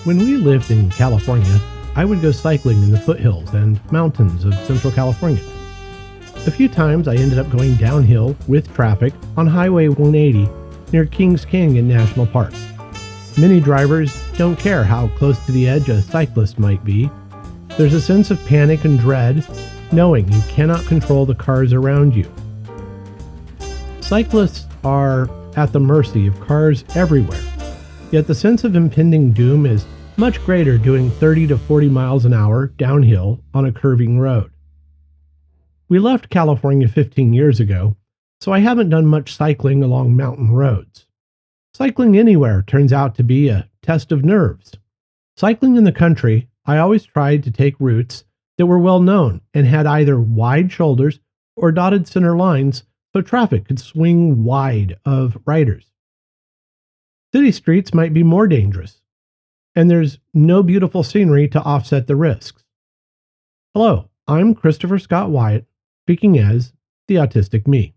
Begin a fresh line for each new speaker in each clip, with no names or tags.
When we lived in California, I would go cycling in the foothills and mountains of Central California. A few times I ended up going downhill with traffic on Highway 180 near Kings Canyon National Park. Many drivers don't care how close to the edge a cyclist might be. There's a sense of panic and dread knowing you cannot control the cars around you. Cyclists are at the mercy of cars everywhere, yet the sense of impending doom is much greater doing 30 to 40 miles an hour downhill on a curving road. We left California 15 years ago, so I haven't done much cycling along mountain roads. Cycling anywhere turns out to be a test of nerves. Cycling in the country, I always tried to take routes that were well known and had either wide shoulders or dotted center lines so traffic could swing wide of riders. City streets might be more dangerous, and there's no beautiful scenery to offset the risks. Hello, I'm Christopher Scott Wyatt, speaking as the Autistic Me.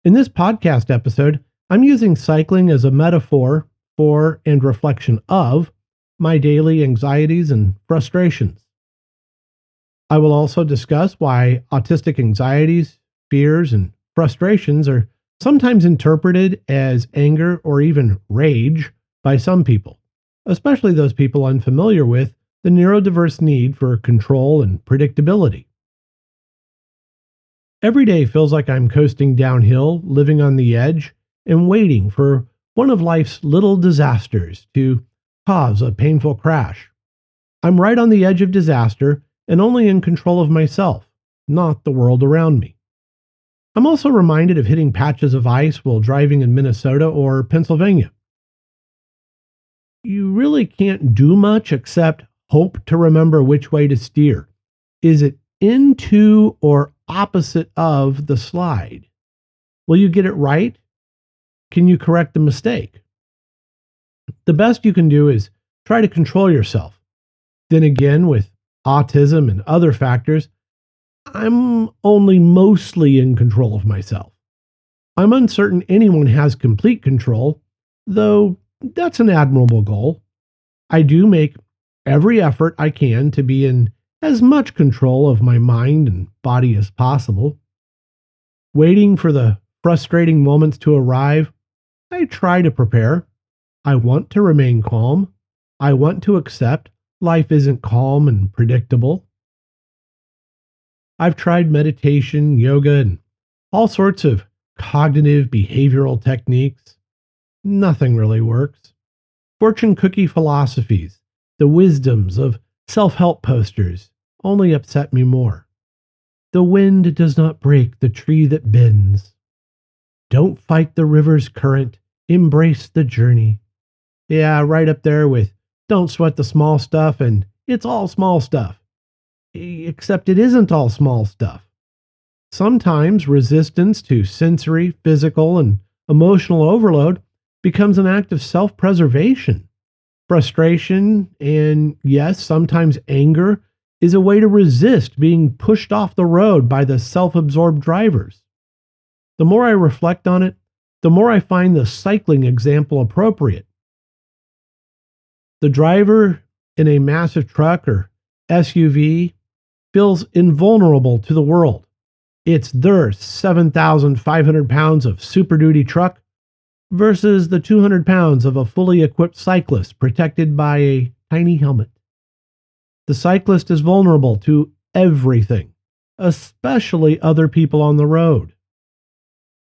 In this podcast episode, I'm using cycling as a metaphor for and reflection of my daily anxieties and frustrations. I will also discuss why autistic anxieties, fears, and frustrations are sometimes interpreted as anger or even rage by some people, especially those people unfamiliar with the neurodiverse need for control and predictability. Every day feels like I'm coasting downhill, living on the edge, and waiting for one of life's little disasters to cause a painful crash. I'm right on the edge of disaster and only in control of myself, not the world around me. I'm also reminded of hitting patches of ice while driving in Minnesota or Pennsylvania. You really can't do much except hope to remember which way to steer. Is it into or opposite of the slide? Will you get it right? Can you correct the mistake? The best you can do is try to control yourself. Then again, with autism and other factors, I'm only mostly in control of myself. I'm uncertain anyone has complete control, though that's an admirable goal. I do make every effort I can to be in as much control of my mind and body as possible. Waiting for the frustrating moments to arrive, I try to prepare. I want to remain calm. I want to accept life isn't calm and predictable. I've tried meditation, yoga, and all sorts of cognitive behavioral techniques. Nothing really works. Fortune cookie philosophies, the wisdoms of self-help posters only upset me more. The wind does not break the tree that bends. Don't fight the river's current, embrace the journey. Yeah, right up there with don't sweat the small stuff and it's all small stuff. Except it isn't all small stuff. Sometimes resistance to sensory, physical, and emotional overload becomes an act of self-preservation. Frustration and, yes, sometimes anger is a way to resist being pushed off the road by the self-absorbed drivers. The more I reflect on it, the more I find the cycling example appropriate. The driver in a massive truck or SUV feels invulnerable to the world. It's their 7,500 pounds of Super Duty truck versus the 200 pounds of a fully equipped cyclist protected by a tiny helmet. The cyclist is vulnerable to everything, especially other people on the road.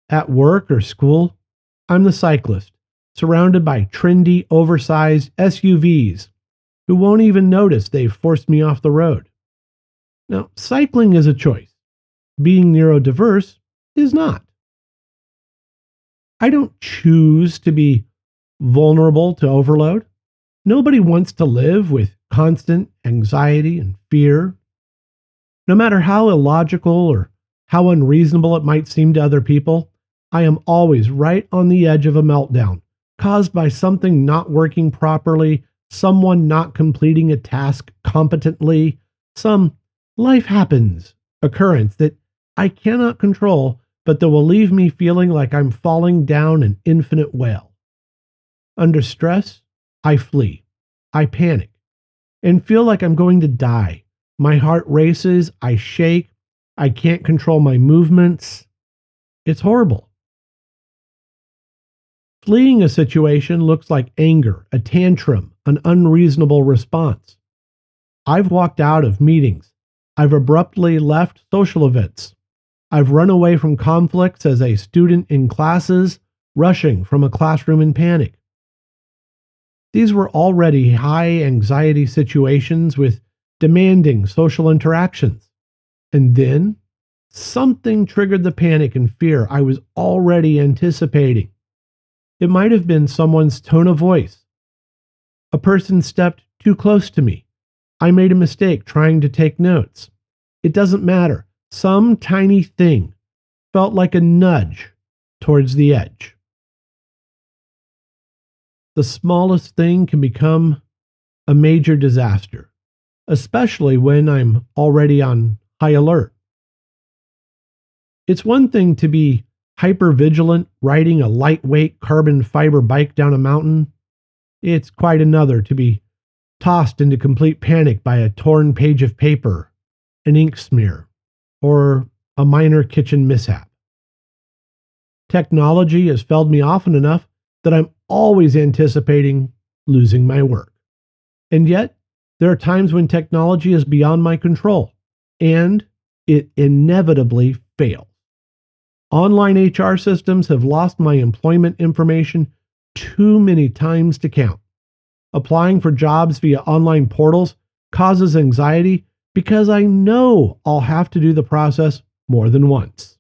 At work or school, I'm the cyclist, surrounded by trendy, oversized SUVs who won't even notice they've forced me off the road. Now, cycling is a choice. Being neurodiverse is not. I don't choose to be vulnerable to overload. Nobody wants to live with constant anxiety and fear. No matter how illogical or how unreasonable it might seem to other people, I am always right on the edge of a meltdown, caused by something not working properly, someone not completing a task competently, some life happens occurrence that I cannot control, but that will leave me feeling like I'm falling down an infinite well. Under stress, I flee. I panic and feel like I'm going to die. My heart races, I shake, I can't control my movements. It's horrible. Fleeing a situation looks like anger, a tantrum, an unreasonable response. I've walked out of meetings. I've abruptly left social events. I've run away from conflicts as a student in classes, rushing from a classroom in panic. These were already high anxiety situations with demanding social interactions. And then something triggered the panic and fear I was already anticipating. It might have been someone's tone of voice. A person stepped too close to me. I made a mistake trying to take notes. It doesn't matter. Some tiny thing felt like a nudge towards the edge. The smallest thing can become a major disaster, especially when I'm already on high alert. It's one thing to be hypervigilant riding a lightweight carbon fiber bike down a mountain. It's quite another to be tossed into complete panic by a torn page of paper, an ink smear, or a minor kitchen mishap. Technology has failed me often enough that I'm always anticipating losing my work. And yet, there are times when technology is beyond my control, and it inevitably fails. Online HR systems have lost my employment information too many times to count. Applying for jobs via online portals causes anxiety because I know I'll have to do the process more than once.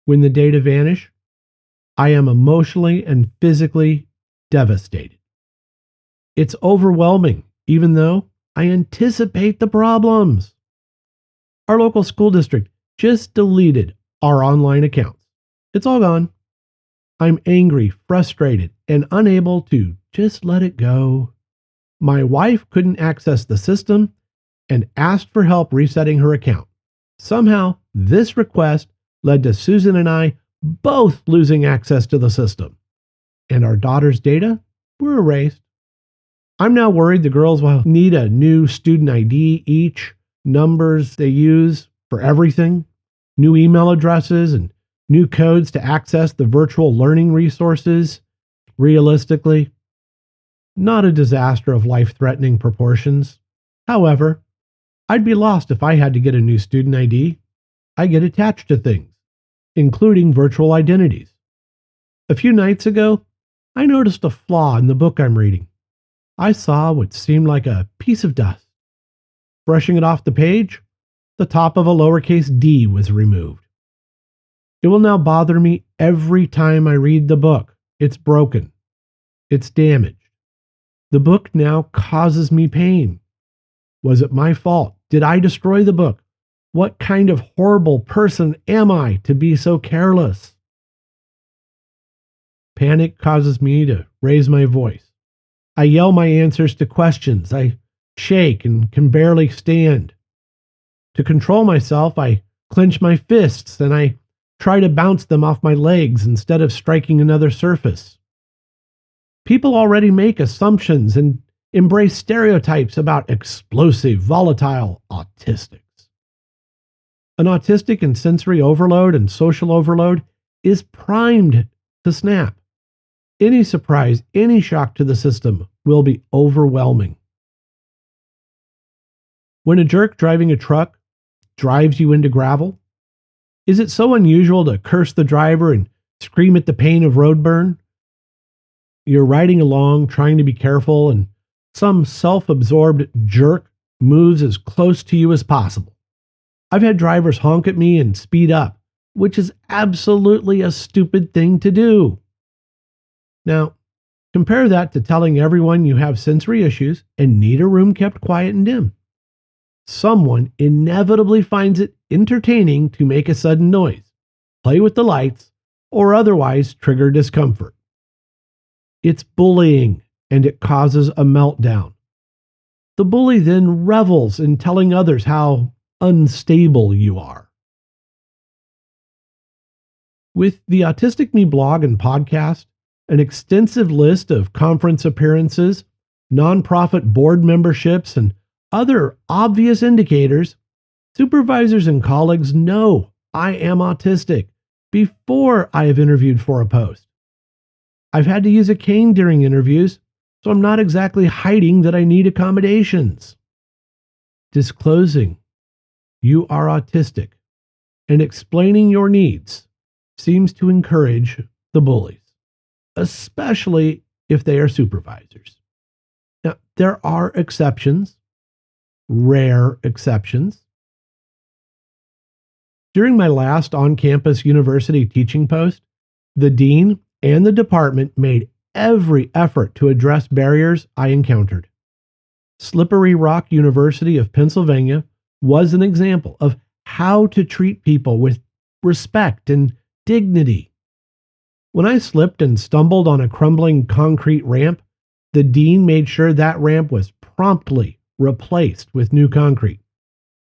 When the data vanish, I am emotionally and physically devastated. It's overwhelming, even though I anticipate the problems. Our local school district just deleted our online accounts. It's all gone. I'm angry, frustrated, and unable to just let it go. My wife couldn't access the system and asked for help resetting her account. Somehow, this request led to Susan and I both losing access to the system, and our daughter's data were erased. I'm now worried the girls will need a new student ID each, numbers they use for everything, new email addresses, and new codes to access the virtual learning resources. Realistically, not a disaster of life-threatening proportions. However, I'd be lost if I had to get a new student ID. I get attached to things, including virtual identities. A few nights ago, I noticed a flaw in the book I'm reading. I saw what seemed like a piece of dust. Brushing it off the page, the top of a lowercase d was removed. It will now bother me every time I read the book. It's broken. It's damaged. The book now causes me pain. Was it my fault? Did I destroy the book? What kind of horrible person am I to be so careless? Panic causes me to raise my voice. I yell my answers to questions. I shake and can barely stand. To control myself, I clench my fists and I try to bounce them off my legs instead of striking another surface. People already make assumptions and embrace stereotypes about explosive, volatile autistics. An autistic in sensory overload and social overload is primed to snap. Any surprise, any shock to the system will be overwhelming. When a jerk driving a truck drives you into gravel, is it so unusual to curse the driver and scream at the pain of road burn? You're riding along, trying to be careful, and some self-absorbed jerk moves as close to you as possible. I've had drivers honk at me and speed up, which is absolutely a stupid thing to do. Now, compare that to telling everyone you have sensory issues and need a room kept quiet and dim. Someone inevitably finds it entertaining to make a sudden noise, play with the lights, or otherwise trigger discomfort. It's bullying, and it causes a meltdown. The bully then revels in telling others how unstable you are. With the Autistic Me blog and podcast, an extensive list of conference appearances, nonprofit board memberships, and other obvious indicators, supervisors and colleagues know I am autistic before I have interviewed for a post. I've had to use a cane during interviews, so I'm not exactly hiding that I need accommodations. Disclosing you are autistic and explaining your needs seems to encourage the bullies, especially if they are supervisors. Now, there are exceptions, rare exceptions. During my last on-campus university teaching post, the dean and the department made every effort to address barriers I encountered. Slippery Rock University of Pennsylvania was an example of how to treat people with respect and dignity. When I slipped and stumbled on a crumbling concrete ramp, the dean made sure that ramp was promptly replaced with new concrete.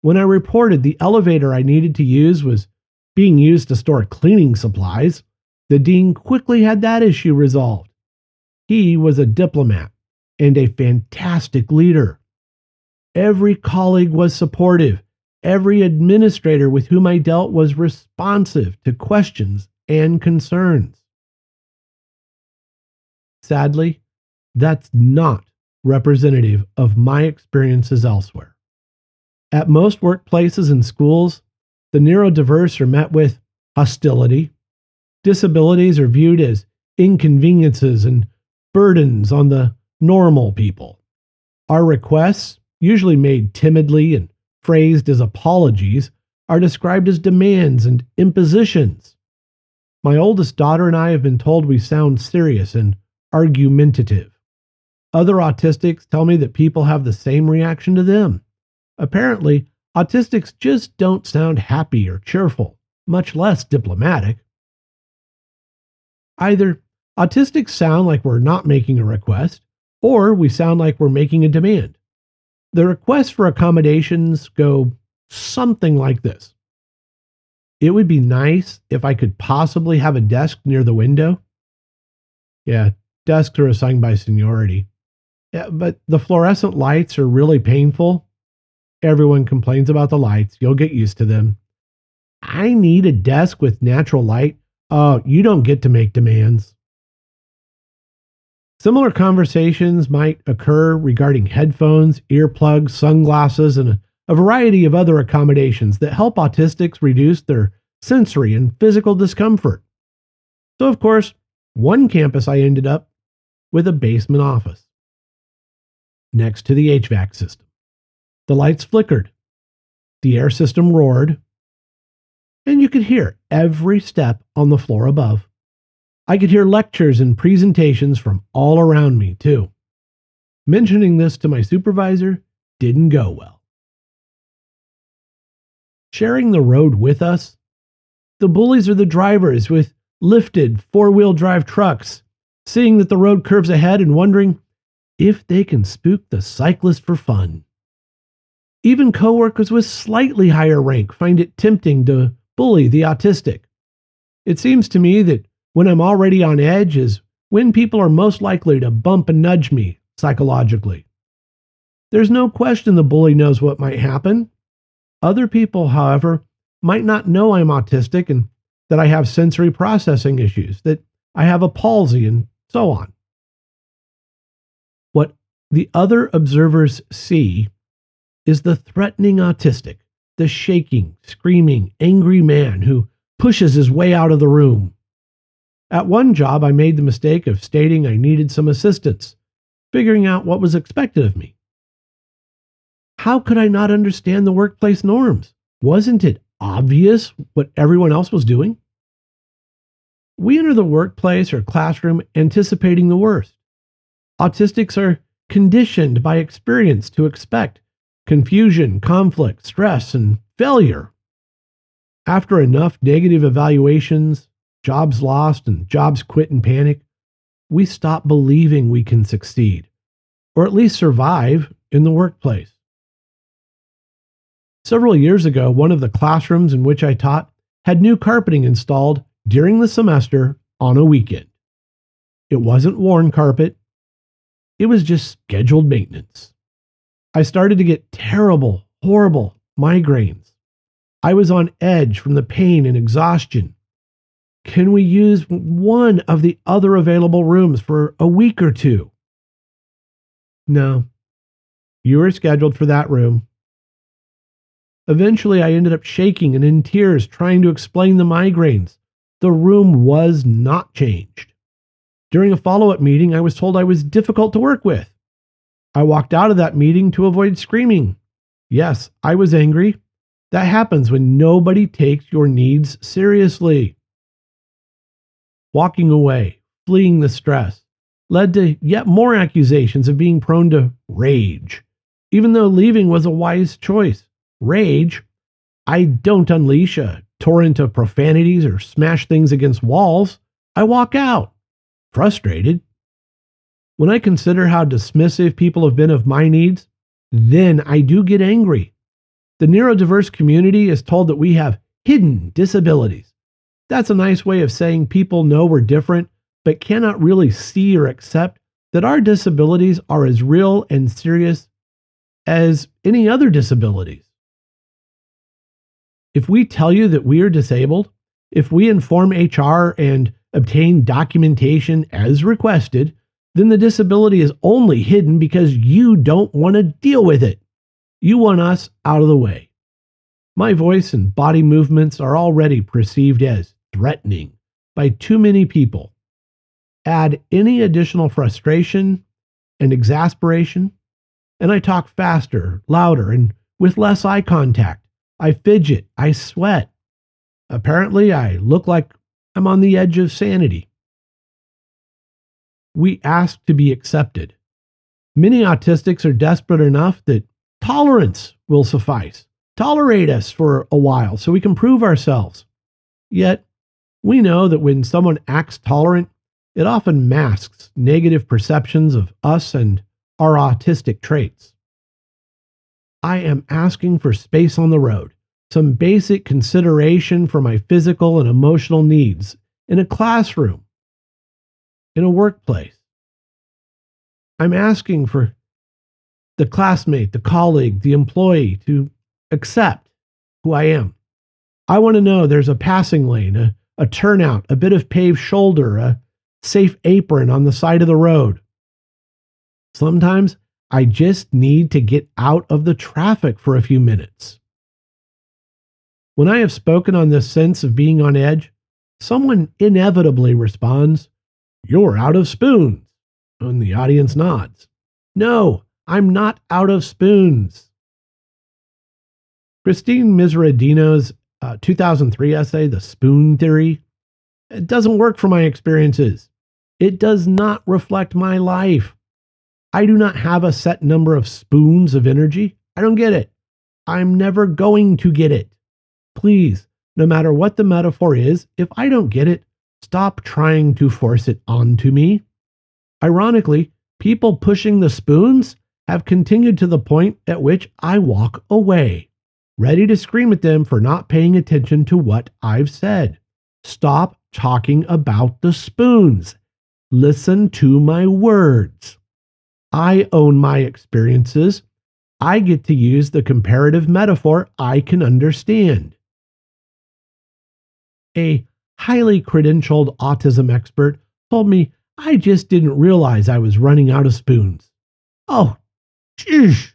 When I reported the elevator I needed to use was being used to store cleaning supplies, the dean quickly had that issue resolved. He was a diplomat and a fantastic leader. Every colleague was supportive. Every administrator with whom I dealt was responsive to questions and concerns. Sadly, that's not representative of my experiences elsewhere. At most workplaces and schools, the neurodiverse are met with hostility. Disabilities are viewed as inconveniences and burdens on the normal people. Our requests, usually made timidly and phrased as apologies, are described as demands and impositions. My oldest daughter and I have been told we sound serious and argumentative. Other autistics tell me that people have the same reaction to them. Apparently, autistics just don't sound happy or cheerful, much less diplomatic. Either autistics sound like we're not making a request, or we sound like we're making a demand. The requests for accommodations go something like this. It would be nice if I could possibly have a desk near the window. Yeah, desks are assigned by seniority. Yeah, but the fluorescent lights are really painful. Everyone complains about the lights. You'll get used to them. I need a desk with natural light. Oh, you don't get to make demands. Similar conversations might occur regarding headphones, earplugs, sunglasses, and a variety of other accommodations that help autistics reduce their sensory and physical discomfort. So, of course, one campus I ended up with a basement office next to the HVAC system. The lights flickered, the air system roared, and you could hear every step on the floor above. I could hear lectures and presentations from all around me, too. Mentioning this to my supervisor didn't go well. Sharing the road with us, the bullies are the drivers with lifted four-wheel drive trucks, seeing that the road curves ahead and wondering if they can spook the cyclist for fun. Even coworkers with slightly higher rank find it tempting to bully the autistic. It seems to me that when I'm already on edge is when people are most likely to bump and nudge me psychologically. There's no question the bully knows what might happen. Other people, however, might not know I'm autistic and that I have sensory processing issues, that I have a palsy, and so on. What the other observers see is the threatening autistic, the shaking, screaming, angry man who pushes his way out of the room. At one job, I made the mistake of stating I needed some assistance, figuring out what was expected of me. How could I not understand the workplace norms? Wasn't it obvious what everyone else was doing? We enter the workplace or classroom anticipating the worst. Autistics are conditioned by experience to expect confusion, conflict, stress, and failure. After enough negative evaluations, jobs lost, and jobs quit in panic, we stop believing we can succeed, or at least survive in the workplace. Several years ago, one of the classrooms in which I taught had new carpeting installed during the semester on a weekend. It wasn't worn carpet. It was just scheduled maintenance. I started to get terrible, horrible migraines. I was on edge from the pain and exhaustion. Can we use one of the other available rooms for a week or two? No, you were scheduled for that room. Eventually, I ended up shaking and in tears trying to explain the migraines. The room was not changed. During a follow-up meeting, I was told I was difficult to work with. I walked out of that meeting to avoid screaming. Yes, I was angry. That happens when nobody takes your needs seriously. Walking away, fleeing the stress, led to yet more accusations of being prone to rage. Even though leaving was a wise choice, rage, I don't unleash a torrent of profanities or smash things against walls. I walk out, frustrated. When I consider how dismissive people have been of my needs, then I do get angry. The neurodiverse community is told that we have hidden disabilities. That's a nice way of saying people know we're different, but cannot really see or accept that our disabilities are as real and serious as any other disabilities. If we tell you that we are disabled, if we inform HR and obtain documentation as requested, then the disability is only hidden because you don't want to deal with it. You want us out of the way. My voice and body movements are already perceived as threatening by too many people. Add any additional frustration and exasperation, and I talk faster, louder, and with less eye contact. I fidget, I sweat. Apparently, I look like I'm on the edge of sanity. We ask to be accepted. Many autistics are desperate enough that tolerance will suffice. Tolerate us for a while so we can prove ourselves. Yet, we know that when someone acts tolerant, it often masks negative perceptions of us and our autistic traits. I am asking for space on the road, some basic consideration for my physical and emotional needs in a classroom, in a workplace. I'm asking for the classmate, the colleague, the employee to accept who I am. I want to know there's a passing lane, a turnout, a bit of paved shoulder, a safe apron on the side of the road. Sometimes I just need to get out of the traffic for a few minutes. When I have spoken on this sense of being on edge, someone inevitably responds, "You're out of spoons," and the audience nods. No, I'm not out of spoons. Christine Miseradino's 2003 essay, The Spoon Theory, it doesn't work for my experiences. It does not reflect my life. I do not have a set number of spoons of energy. I don't get it. I'm never going to get it. Please, no matter what the metaphor is, if I don't get it, stop trying to force it onto me. Ironically, people pushing the spoons have continued to the point at which I walk away, ready to scream at them for not paying attention to what I've said. Stop talking about the spoons. Listen to my words. I own my experiences. I get to use the comparative metaphor I can understand. A highly credentialed autism expert told me I just didn't realize I was running out of spoons. Oh, geez.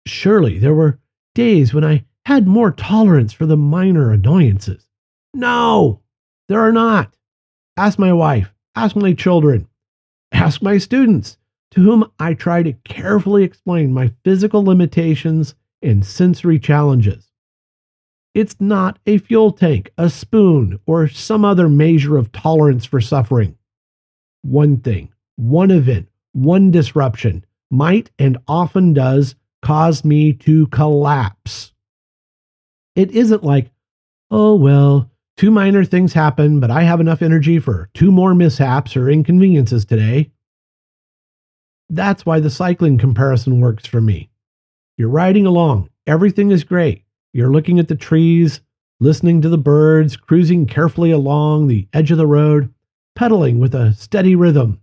Surely there were days when I had more tolerance for the minor annoyances. No, there are not. Ask my wife, ask my children, ask my students, to whom I try to carefully explain my physical limitations and sensory challenges. It's not a fuel tank, a spoon, or some other measure of tolerance for suffering. One thing, one event, one disruption might and often does cause me to collapse. It isn't like, oh, well, 2 minor things happen, but I have enough energy for 2 more mishaps or inconveniences today. That's why the cycling comparison works for me. You're riding along. Everything is great. You're looking at the trees, listening to the birds, cruising carefully along the edge of the road, pedaling with a steady rhythm.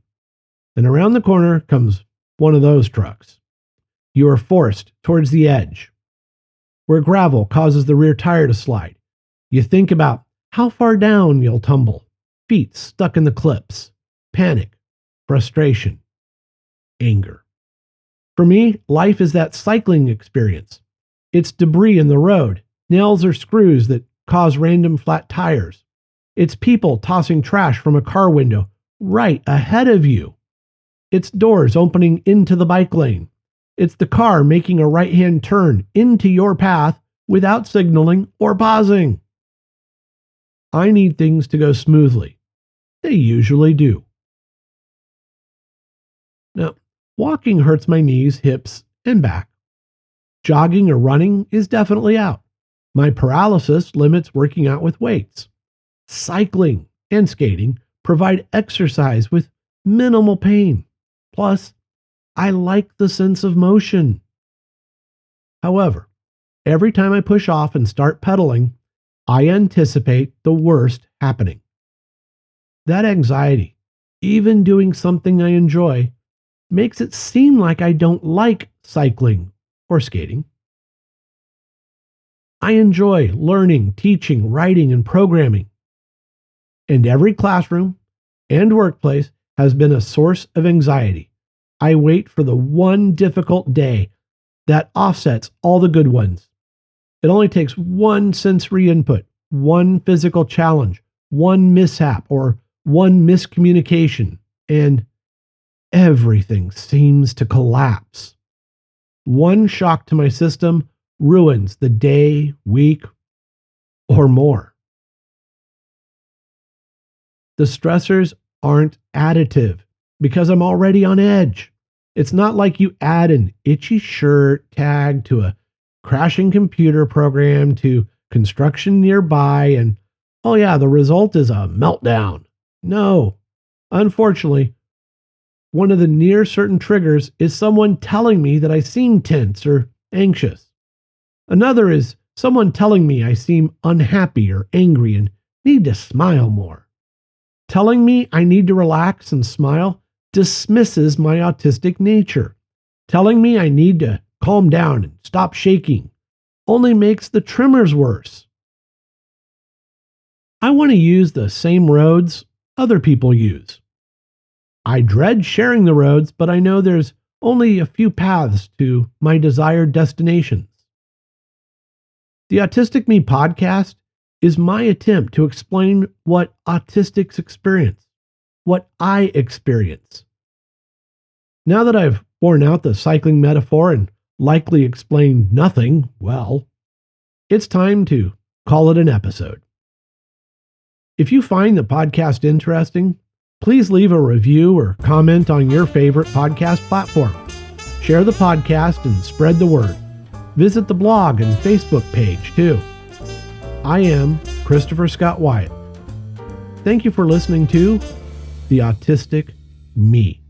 and around the corner comes one of those trucks. You are forced towards the edge, where gravel causes the rear tire to slide. You think about how far down you'll tumble, feet stuck in the clips, panic, frustration, anger. For me, life is that cycling experience. It's debris in the road, nails or screws that cause random flat tires. It's people tossing trash from a car window right ahead of you. It's doors opening into the bike lane. It's the car making a right-hand turn into your path without signaling or pausing. I need things to go smoothly. They usually do. Now, walking hurts my knees, hips, and back. Jogging or running is definitely out. My paralysis limits working out with weights. Cycling and skating provide exercise with minimal pain. Plus, I like the sense of motion. However, every time I push off and start pedaling, I anticipate the worst happening. That anxiety, even doing something I enjoy, makes it seem like I don't like cycling or skating. I enjoy learning, teaching, writing, and programming. And every classroom and workplace has been a source of anxiety. I wait for the one difficult day that offsets all the good ones. It only takes one sensory input, one physical challenge, one mishap, or one miscommunication, and everything seems to collapse. One shock to my system ruins the day, week, or more. The stressors aren't additive because I'm already on edge. It's not like you add an itchy shirt tag to a crashing computer program to construction nearby and, oh yeah, the result is a meltdown. No. Unfortunately, one of the near certain triggers is someone telling me that I seem tense or anxious. Another is someone telling me I seem unhappy or angry and need to smile more. Telling me I need to relax and smile dismisses my autistic nature. Telling me I need to calm down and stop shaking only makes the tremors worse. I want to use the same roads other people use. I dread sharing the roads, but I know there's only a few paths to my desired destinations. The Autistic Me podcast is my attempt to explain what autistics experience, what I experience. Now that I've worn out the cycling metaphor and likely explained nothing well, it's time to call it an episode. If you find the podcast interesting, please leave a review or comment on your favorite podcast platform. Share the podcast and spread the word. Visit the blog and Facebook page too. I am Christopher Scott Wyatt. Thank you for listening to The Autistic Me.